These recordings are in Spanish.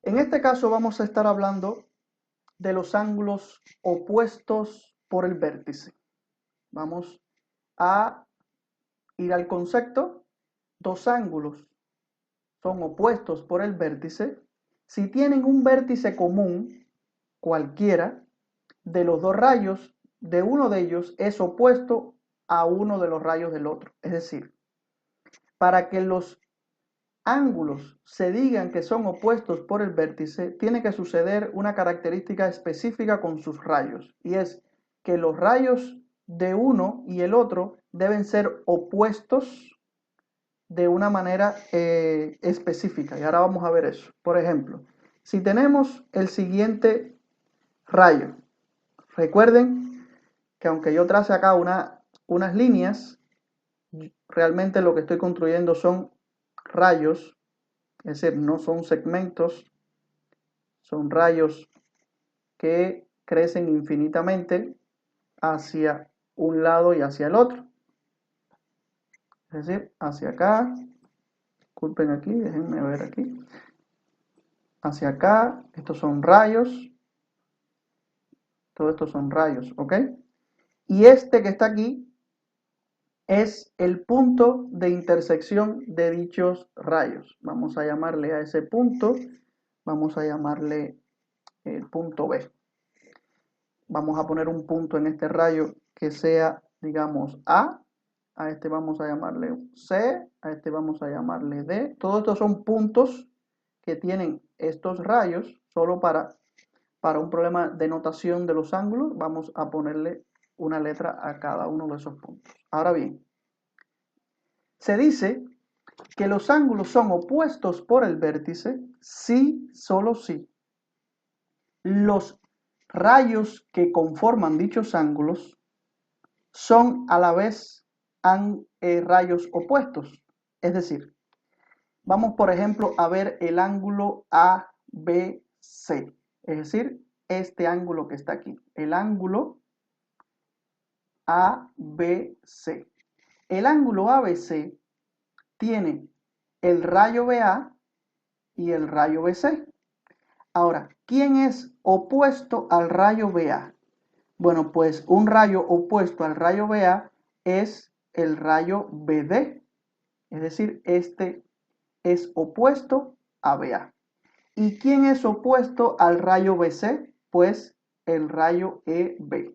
En este caso vamos a estar hablando de los ángulos opuestos por el vértice. Vamos a ir al concepto. Dos ángulos son opuestos por el vértice si tienen un vértice común, cualquiera, de los dos rayos de uno de ellos es opuesto a uno de los rayos del otro. Es decir, para que los ángulos se digan que son opuestos por el vértice, tiene que suceder una característica específica con sus rayos, y es que los rayos de uno y el otro deben ser opuestos de una manera específica, y ahora vamos a ver eso. Por ejemplo, si tenemos el siguiente rayo, recuerden que aunque yo trace acá unas líneas, realmente lo que estoy construyendo son rayos, es decir, no son segmentos, son rayos que crecen infinitamente hacia un lado y hacia el otro. Es decir, hacia acá, disculpen aquí, déjenme ver aquí, hacia acá, estos son rayos, todos estos son rayos, ¿ok? Y este que está aquí es el punto de intersección de dichos rayos. Vamos a llamarle a ese punto, vamos a llamarle el punto B. Vamos a poner un punto en este rayo que sea, digamos, A este vamos a llamarle C, a este vamos a llamarle D. Todos estos son puntos que tienen estos rayos. Solo para un problema de notación de los ángulos vamos a ponerle una letra a cada uno de esos puntos. Ahora bien, se dice que los ángulos son opuestos por el vértice si, solo si, los rayos que conforman dichos ángulos son a la vez rayos opuestos. Es decir, vamos por ejemplo a ver el ángulo ABC, es decir, este ángulo que está aquí, el ángulo ABC. El ángulo ABC tiene el rayo BA y el rayo BC. Ahora, ¿quién es opuesto al rayo BA? Bueno, pues un rayo opuesto al rayo BA es el rayo BD, es decir, este es opuesto a BA. ¿Y quién es opuesto al rayo BC? Pues el rayo EB.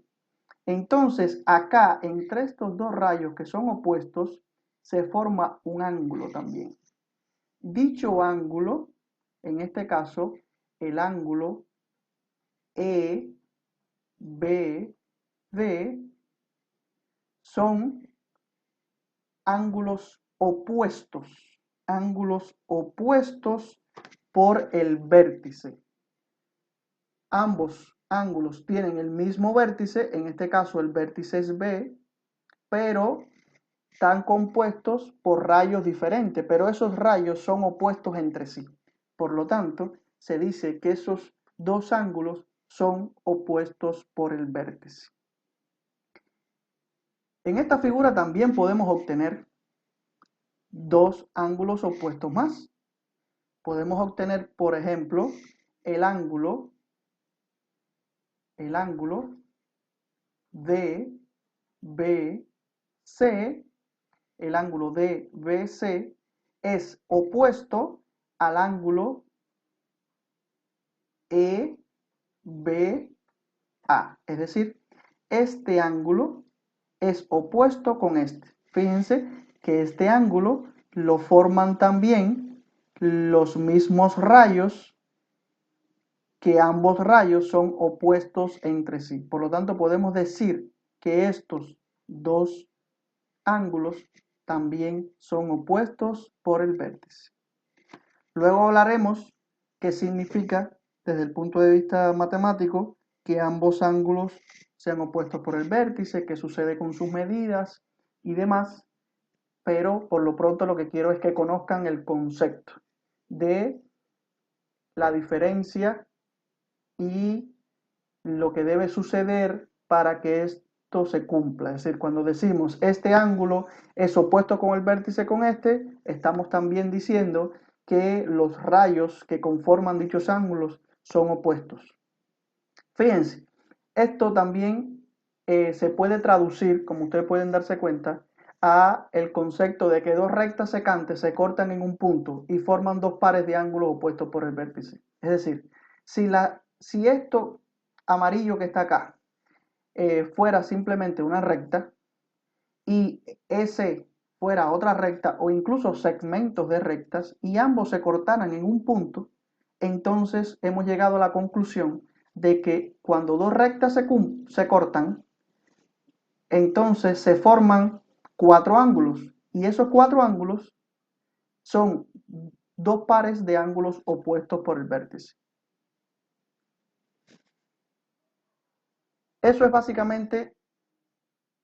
Entonces, acá, entre estos dos rayos que son opuestos, se forma un ángulo también. Dicho ángulo, en este caso, el ángulo EBD, son ángulos opuestos por el vértice. Ambos ángulos tienen el mismo vértice, en este caso el vértice es B, pero están compuestos por rayos diferentes, pero esos rayos son opuestos entre sí. Por lo tanto, se dice que esos dos ángulos son opuestos por el vértice. En esta figura también podemos obtener dos ángulos opuestos más. Podemos obtener, por ejemplo, el ángulo DBC. El ángulo DBC es opuesto al ángulo EBA. Es decir, este ángulo es opuesto con este. Fíjense que este ángulo lo forman también los mismos rayos, que ambos rayos son opuestos entre sí. Por lo tanto, podemos decir que estos dos ángulos también son opuestos por el vértice. Luego hablaremos qué significa desde el punto de vista matemático que ambos ángulos sean opuestos por el vértice, qué sucede con sus medidas y demás, pero por lo pronto lo que quiero es que conozcan el concepto de la diferencia y lo que debe suceder para que esto se cumpla. Es decir, cuando decimos este ángulo es opuesto con el vértice con este, estamos también diciendo que los rayos que conforman dichos ángulos son opuestos. Fíjense, esto también se puede traducir, como ustedes pueden darse cuenta, a el concepto de que dos rectas secantes se cortan en un punto y forman dos pares de ángulos opuestos por el vértice. Es decir, si esto amarillo que está acá fuera simplemente una recta y ese fuera otra recta o incluso segmentos de rectas y ambos se cortaran en un punto, entonces hemos llegado a la conclusión de que cuando dos rectas se cortan, entonces se forman cuatro ángulos y esos cuatro ángulos son dos pares de ángulos opuestos por el vértice. Eso es básicamente